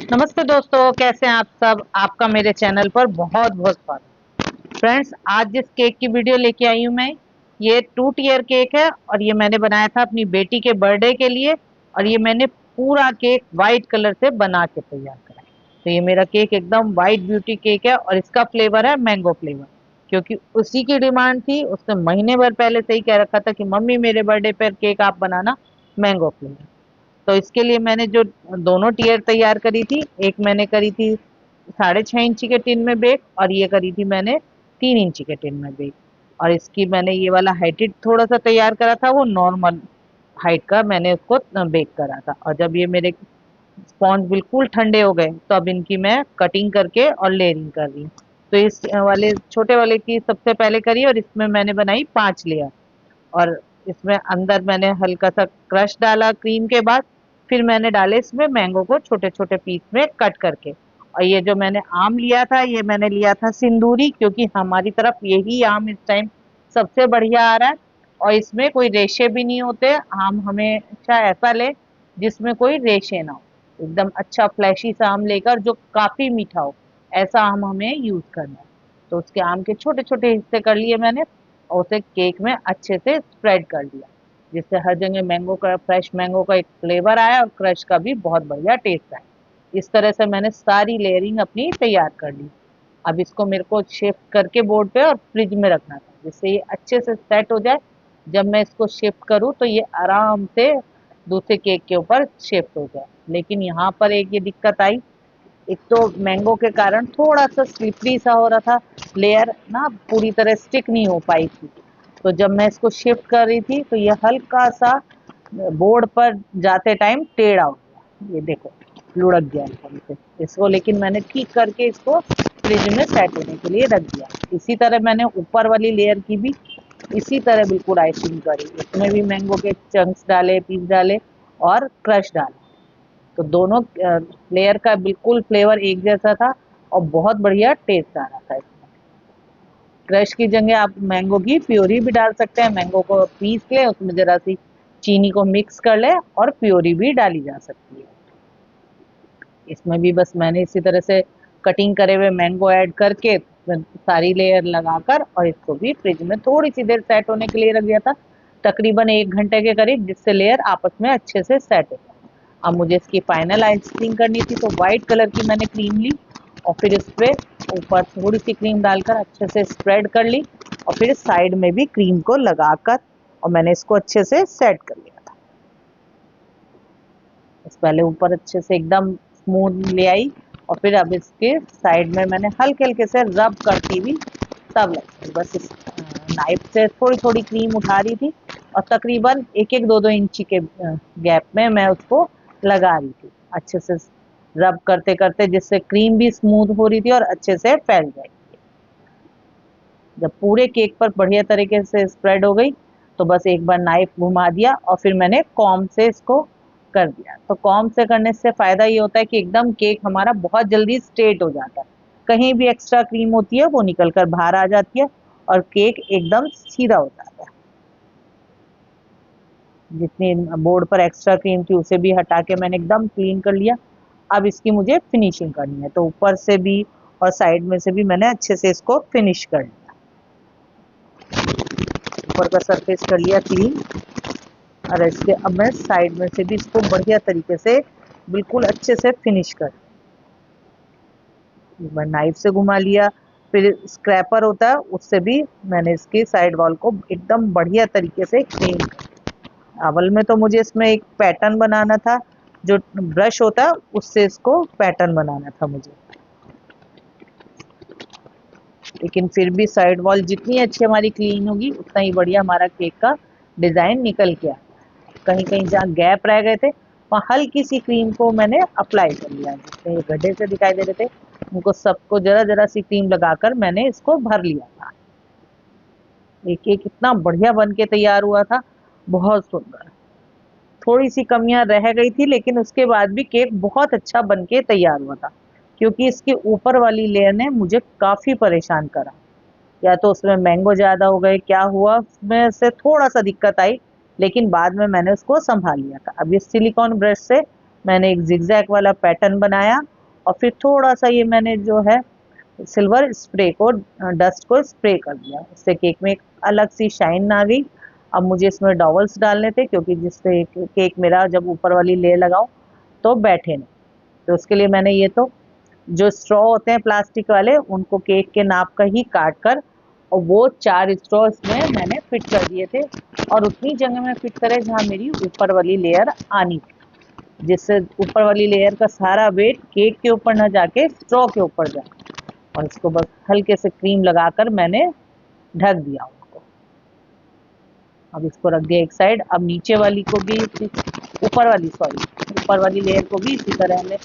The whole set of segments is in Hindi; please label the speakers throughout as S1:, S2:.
S1: नमस्ते दोस्तों, कैसे हैं आप सब। आपका मेरे चैनल पर बहुत बहुत स्वागत। फ्रेंड्स, आज जिस केक की वीडियो लेके आई हूँ मैं, ये 2 टियर केक है और ये मैंने बनाया था अपनी बेटी के बर्थडे के लिए। और ये मैंने पूरा केक वाइट कलर से बना के तैयार करा है। तो ये मेरा केक एकदम वाइट ब्यूटी केक है और इसका फ्लेवर है मैंगो फ्लेवर, क्योंकि उसी की डिमांड थी। उसने महीने भर पहले से ही कह रखा था कि मम्मी मेरे बर्थडे पर केक आप बनाना मैंगो फ्लेवर। तो इसके लिए मैंने जो दोनों टियर तैयार करी थी, एक मैंने करी थी 6.5 इंची के टिन में बेक, और ये करी थी मैंने 3 इंची के टिन में बेक। और इसकी मैंने ये वाला हाइटेड थोड़ा सा तैयार करा था, वो नॉर्मल हाइट का मैंने उसको बेक करा था। और जब ये मेरे स्पॉन्ज बिल्कुल ठंडे हो गए तो अब इनकी मैं कटिंग करके और लेयरिंग कर रही हूँ। तो इस वाले छोटे वाले की सबसे पहले करी और इसमें मैंने बनाई 5 लेयर। और इसमें अंदर मैंने हल्का सा क्रश डाला क्रीम के बाद। फिर मैंने डाले इसमें मैंगो को छोटे छोटे पीस में कट करके। और ये जो मैंने आम लिया था, ये मैंने लिया था सिंदूरी, क्योंकि हमारी तरफ यही आम इस टाइम सबसे बढ़िया आ रहा है। और इसमें कोई रेशे भी नहीं होते। आम हमेशा ऐसा ले जिसमें कोई रेशे ना हो। एकदम अच्छा फ्लैशी सा आम लेकर जो काफी मीठा हो, ऐसा आम हमें यूज करना है। तो उसके आम के छोटे छोटे हिस्से कर लिए मैंने और उसे केक में अच्छे से स्प्रेड कर दिया, जिससे हर जगह मैंगो का, फ्रेश मैंगो का एक फ्लेवर आया और क्रश का भी बहुत बढ़िया टेस्ट आया। इस तरह से मैंने सारी लेयरिंग अपनी तैयार कर ली। अब इसको मेरे को शिफ्ट करके बोर्ड पे और फ्रिज में रखना था, जिससे ये अच्छे से सेट हो जाए। जब मैं इसको शिफ्ट करूँ तो ये आराम से दूसरे केक के ऊपर शिफ्ट हो जाए। लेकिन यहाँ पर एक ये दिक्कत आई, एक तो मैंगो के कारण थोड़ा सा स्लिपरी सा हो रहा था, लेयर ना पूरी तरह स्टिक नहीं हो पाई थी। तो जब मैं इसको शिफ्ट कर रही थी तो ये हल्का सा बोर्ड पर जाते टाइम टेढ़ा हो गया, ये देखो लुढ़क गया एकदम से इसको। लेकिन मैंने ठीक करके इसको फ्रिज में सेट होने के लिए रख दिया। इसी तरह मैंने ऊपर वाली लेयर की भी इसी तरह बिल्कुल आइसिंग करी, इसमें भी मैंगो के चंक्स डाले, पीस डाले और क्रश डाले। तो दोनों लेयर का बिल्कुल फ्लेवर एक जैसा था और बहुत बढ़िया टेस्ट आ रहा था इसमें। क्रश की जगह आप मैंगो की प्योरी भी डाल सकते हैं। मैंगो को पीस ले, उसमें जरा सी चीनी को मिक्स कर ले और प्योरी भी डाली जा सकती है। इसमें भी बस मैंने इसी तरह से कटिंग करे हुए मैंगो ऐड करके सारी लेयर लगाकर और इसको भी फ्रिज में थोड़ी सी देर सेट होने के लिए रख दिया था, तकरीबन 1 घंटे के करीब, जिससे लेयर आपस में अच्छे से सेट हो। अब मुझे इसकी फाइनल आइसिंग करनी थी, तो व्हाइट कलर की मैंने क्रीम ली और फिर इस पे ऊपर थोड़ी सी क्रीम डालकर अच्छे से स्प्रेड कर ली। और फिर साइड में भी क्रीम को लगाकर और मैंने इसको अच्छे से सेट कर लिया था। इस पहले ऊपर अच्छे से एकदम स्मूथ ले आई और फिर अब इसके साइड में मैंने हल्के हल्के से रब करती हुई तब लगी, बस इस नाइफ से थोड़ी थोड़ी क्रीम उठा रही थी और तकरीबन 1-1, 2-2 इंची के गैप में मैं उसको लगा रही थी अच्छे से, रब करते करते, जिससे क्रीम भी स्मूथ हो रही थी और अच्छे से फैल जाएगी। जब पूरे केक पर बढ़िया तरीके से स्प्रेड हो गई तो बस एक बार नाइफ घुमा दिया और फिर मैंने कॉम से इसको कर दिया। तो कॉम से करने से फायदा ये होता है कि एकदम केक हमारा बहुत जल्दी स्ट्रेट हो जाता है। कहीं भी एक्स्ट्रा क्रीम होती है वो निकल कर बाहर आ जाती है और केक एकदम सीधा हो जाता है। जितनी बोर्ड पर एक्स्ट्रा क्रीम थी उसे भी हटा के मैंने एकदम क्लीन कर लिया। अब इसकी मुझे फिनिशिंग करनी है, तो ऊपर से भी और साइड में से भी मैंने अच्छे से इसको फिनिश कर लिया। ऊपर का सरफेस कर लिया क्लीन और इसके अब मैं साइड में से भी इसको बढ़िया तरीके से बिल्कुल अच्छे से फिनिश कर, एक बार नाइफ से घुमा लिया, फिर स्क्रैपर होता है उससे भी मैंने इसकी साइड वॉल को एकदम बढ़िया तरीके से क्लीन कर। अवल में तो मुझे इसमें एक पैटर्न बनाना था, जो ब्रश होता है उससे इसको पैटर्न बनाना था मुझे। लेकिन फिर भी साइड वॉल जितनी अच्छी हमारी क्लीन होगी उतना ही बढ़िया हमारा केक का डिजाइन निकल के आया। कहीं कहीं जहाँ गैप रह गए थे वहाँ हल्की सी क्रीम को मैंने अप्लाई कर लिया, जिससे ये गड्ढे से दिखाई दे रहे थे उनको सबको जरा जरा सी क्रीम लगाकर मैंने इसको भर लिया था। ये केक इतना बढ़िया बन के तैयार हुआ था, बहुत सुंदर। थोड़ी सी कमियां रह गई थी लेकिन उसके बाद भी केक बहुत अच्छा बन के तैयार हुआ था, क्योंकि इसके ऊपर वाली लेयर ने मुझे काफी परेशान करा। या तो उसमें मैंगो ज्यादा हो गए, क्या हुआ उसमें से थोड़ा सा दिक्कत आई, लेकिन बाद में मैंने उसको संभाल लिया था। अब इस सिलिकॉन ब्रश से मैंने एक जिगजैग वाला पैटर्न बनाया और फिर थोड़ा सा ये मैंने जो है सिल्वर स्प्रे को, डस्ट को स्प्रे कर दिया। इससे केक में एक अलग सी शाइन आ गई। अब मुझे इसमें डॉवल्स डालने थे, क्योंकि जिससे केक मेरा जब ऊपर वाली लेयर लगाऊं तो बैठे नहीं। तो उसके लिए मैंने ये तो जो स्ट्रॉ होते हैं प्लास्टिक वाले, उनको केक के नाप का ही काट कर, और वो 4 स्ट्रॉ इसमें मैंने फिट कर दिए थे, और उतनी जगह में फिट करे जहाँ मेरी ऊपर वाली लेयर आनी थी, जिससे ऊपर वाली लेयर का सारा वेट केक के ऊपर न जाके स्ट्रॉ के ऊपर जाए। और इसको बस हल्के से क्रीम लगाकर मैंने ढक दिया उसको। अब इसको रख दिया एक साइड। अब नीचे वाली को भी, ऊपर वाली लेयर को भी इसी तरह हमें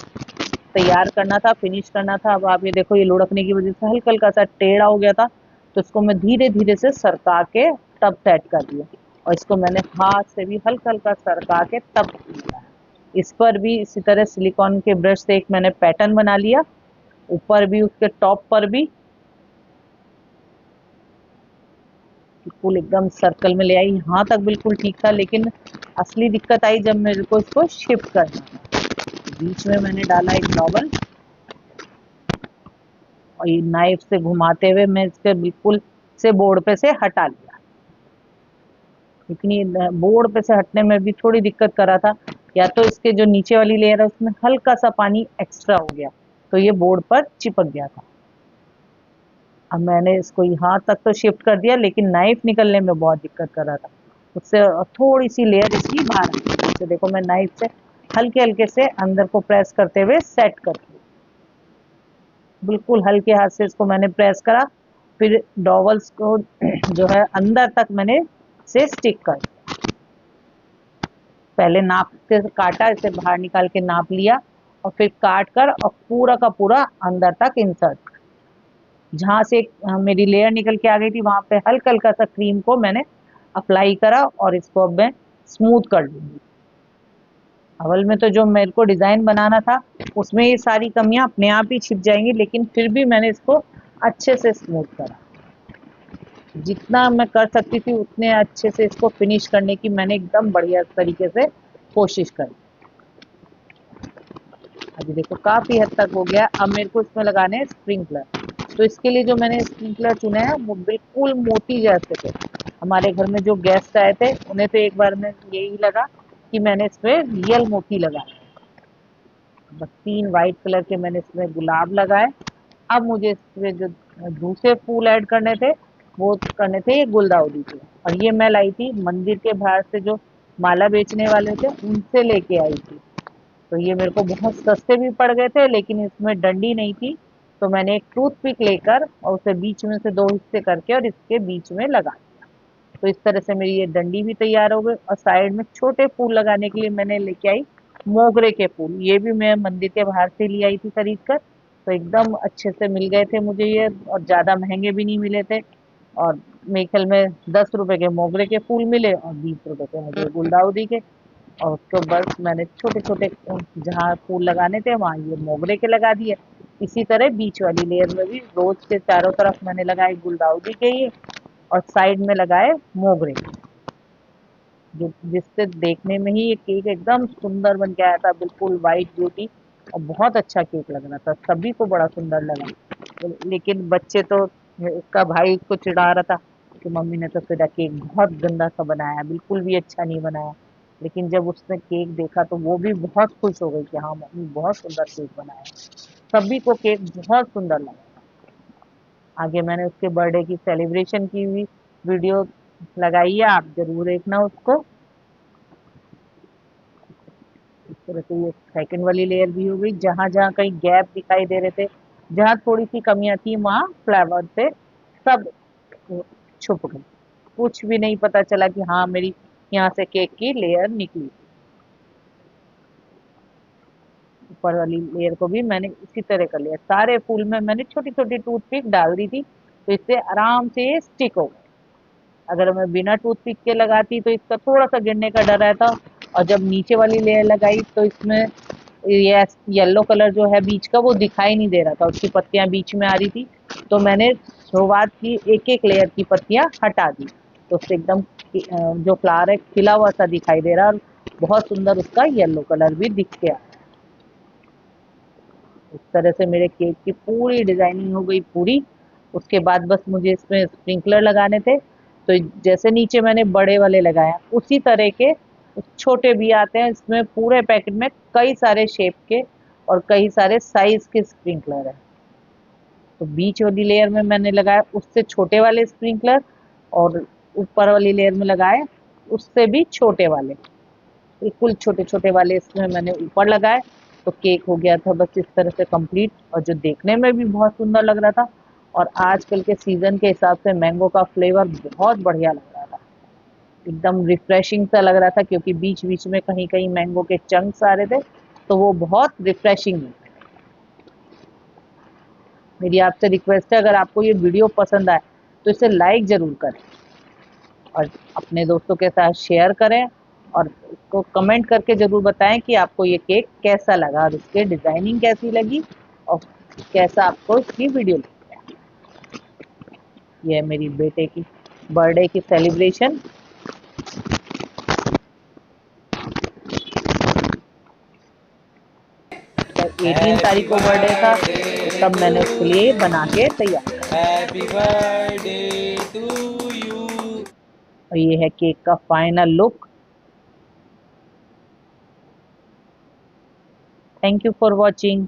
S1: तैयार करना था, फिनिश करना था। अब आप ये देखो, ये लुढ़कने की वजह से हल्का हल्का सा टेढ़ा हो गया था, तो इसको मैं धीरे धीरे से सरका के तब सेट कर दिया। और इसको मैंने हाथ से भी हल्का हल्का सरका के तब किया। इस पर भी इसी तरह सिलिकॉन के ब्रश से एक मैंने पैटर्न बना लिया, ऊपर भी उसके टॉप पर भी बिल्कुल एकदम सर्कल में ले आई। यहाँ तक बिल्कुल ठीक था, लेकिन असली दिक्कत आई जब मेरे को इसको शिफ्ट करना था। बीच में मैंने डाला एक डॉबल, और ये नाइफ से घुमाते हुए मैं इसके बिल्कुल से बोर्ड पे से हटा लिया। लेकिन ये बोर्ड पे से हटने में भी थोड़ी दिक्कत कर रहा था, या तो इसके जो नीचे वाली लेयर है उसमें हल्का सा पानी एक्स्ट्रा हो गया, तो ये बोर्ड पर चिपक गया था। अब मैंने इसको यहाँ तक तो शिफ्ट कर दिया, लेकिन नाइफ निकलने में बहुत दिक्कत कर रहा था, उससे थोड़ी सी लेयर इसकी बाहर आ गई। तो देखो, मैं नाइफ से हल्के हल्के से अंदर को प्रेस करते हुए सेट कर दिया। बिल्कुल हल्के हाथ से इसको मैंने प्रेस करा, फिर डॉवल्स को जो है अंदर तक मैंने से स्टिक कर दिया। पहले नाप के काटा, इसे बाहर निकाल के नाप लिया, और फिर काट कर और पूरा का पूरा अंदर तक इंसर्ट कर। जहां से मेरी लेयर निकल के आ गई थी, वहां पे हल्का हल्का सा क्रीम को मैंने अप्लाई करा, और इसको अब मैं स्मूथ कर लूंगी। अवल में तो जो मेरे को डिजाइन बनाना था, उसमें ये सारी कमियां अपने आप ही छिप जाएंगी, लेकिन फिर भी मैंने इसको अच्छे से स्मूथ करा। जितना मैं कर सकती थी उतने अच्छे से इसको फिनिश करने की मैंने एकदम बढ़िया तरीके से कोशिश करी। अभी देखो, काफी हद तक हो गया। अब मेरे को इसमें लगाने हैं स्प्रिंकलर। तो इसके लिए जो मैंने स्प्रिंकलर चुने हैं वो बिल्कुल मोती जैसे थे। हमारे घर में जो गेस्ट आए थे, उन्हें तो एक बार में यही लगा कि मैंने इसमें रियल मोती लगाए। बस 3 वाइट कलर के मैंने इसमें गुलाब लगाए। अब मुझे इसमें जो दूसरे फूल ऐड करने थे, वो करने थे ये गुलदाउदी के। और ये मैं लाई थी मंदिर के बाहर से, जो माला बेचने वाले थे उनसे लेके आई थी। तो ये मेरे को बहुत सस्ते भी पड़ गए थे, लेकिन इसमें डंडी नहीं थी, तो मैंने एक टूथपिक लेकर और उसे बीच में से 2 हिस्से करके और इसके बीच में लगा दिया। तो इस तरह से मेरी ये डंडी भी तैयार हो गई। और साइड में छोटे फूल लगाने के लिए मैंने लेके आई मोगरे के फूल। ये भी मैं मंदिर के बाहर से ले आई थी खरीद कर, तो एकदम अच्छे से मिल गए थे मुझे ये, और ज्यादा महंगे भी नहीं मिले थे। और मेरे ख्याल में 10 रुपए के मोगरे के फूल मिले, और 20 रुपए के मुझे गुलदाउदी के। और उसको बस मैंने छोटे छोटे जहाँ फूल लगाने थे वहां ये मोगरे के लगा दिए। इसी तरह बीच वाली लेयर में भी रोज के चारों तरफ मैंने लगाए गुलदाउदी के ये, और साइड में लगाए मोगरे के, जो जिससे देखने में ही ये केक एकदम सुंदर बन के आया था, बिल्कुल वाइट ब्यूटी। और बहुत अच्छा केक लग रहा था, सभी को बड़ा सुंदर लगा। लेकिन बच्चे तो, इसका भाई उसको चिढ़ा रहा था कि मम्मी ने तो तेरा केक बहुत गंदा सा बनाया, बिल्कुल भी अच्छा नहीं बनाया। लेकिन जब उसने केक देखा तो वो भी बहुत खुश हो गई कि हाँ मम्मी बहुत सुंदर केक बनाया। सभी को केक बहुत सुंदर लगा। आगे मैंने उसके बर्थडे की सेलिब्रेशन की हुई वीडियो लगाई है, आप जरूर देखना उसको। इस तरह से ये सेकंड वाली लेयर भी हो गई। जहां जहां कहीं गैप दिखाई दे रहे थे, जहां थोड़ी सी कमियां थी, वहां फ्लावर से सब छुप गई। कुछ भी नहीं पता चला कि हाँ मेरी यहाँ से केक की लेयर निकली। ऊपर वाली लेयर को भी मैंने इसी तरह कर लिया। सारे फूल में मैंने छोटी छोटी टूथपिक डाल दी थी, तो इससे आराम से ये स्टिक हो गए। अगर मैं बिना टूथपिक के लगाती तो इसका थोड़ा सा गिरने का डर रहता। और जब नीचे वाली लेयर लगाई तो इसमें ये येलो कलर जो है बीच का, वो दिखाई नहीं दे रहा था, उसकी पत्तियां बीच में आ रही थी। तो मैंने शुरुआत की एक एक लेयर की पत्तियां हटा दी, तो उससे एकदम जो फ्लावर है खिला हुआ सा दिखाई दे रहा, और बहुत सुंदर उसका येलो कलर भी दिख गया। इस तरह से मेरे केक की पूरी डिजाइनिंग हो गई पूरी। उसके बाद बस मुझे इसमें स्प्रिंकलर लगाने थे, तो जैसे नीचे मैंने बड़े वाले लगाया उसी तरह के छोटे भी आते हैं। इसमें पूरे पैकेट में कई सारे शेप के और कई सारे साइज के स्प्रिंकलर है। तो बीच वाली लेयर में मैंने लगाया उससे छोटे वाले स्प्रिंकलर, और ऊपर वाली लेयर में लगाए उससे भी छोटे वाले, बिल्कुल छोटे छोटे वाले इसमें मैंने ऊपर लगाए। तो केक हो गया था बस इस तरह से कंप्लीट, और जो देखने में भी बहुत सुंदर लग रहा था। और आजकल के सीजन के हिसाब से मैंगो का फ्लेवर बहुत बढ़िया लग रहा था, एकदम रिफ्रेशिंग सा लग रहा था, क्योंकि बीच बीच में कहीं कहीं मैंगो के चंक्स आ रहे थे, तो वो बहुत रिफ्रेशिंग। मेरी आपसे रिक्वेस्ट है, अगर आपको ये वीडियो पसंद आए तो इसे लाइक जरूर करें और अपने दोस्तों के साथ शेयर करें, और उसको कमेंट करके जरूर बताएं कि आपको ये केक कैसा लगा और उसकी डिजाइनिंग कैसी लगी और कैसा आपको इसकी वीडियो लगी। ये है मेरी बेटे की बर्थडे की सेलिब्रेशन। 18 तारीख को बर्थडे था, तो तब मैंने उसके लिए बना के तैयार करा।
S2: Happy birthday to you.
S1: और ये है केक का final look. Thank you for watching.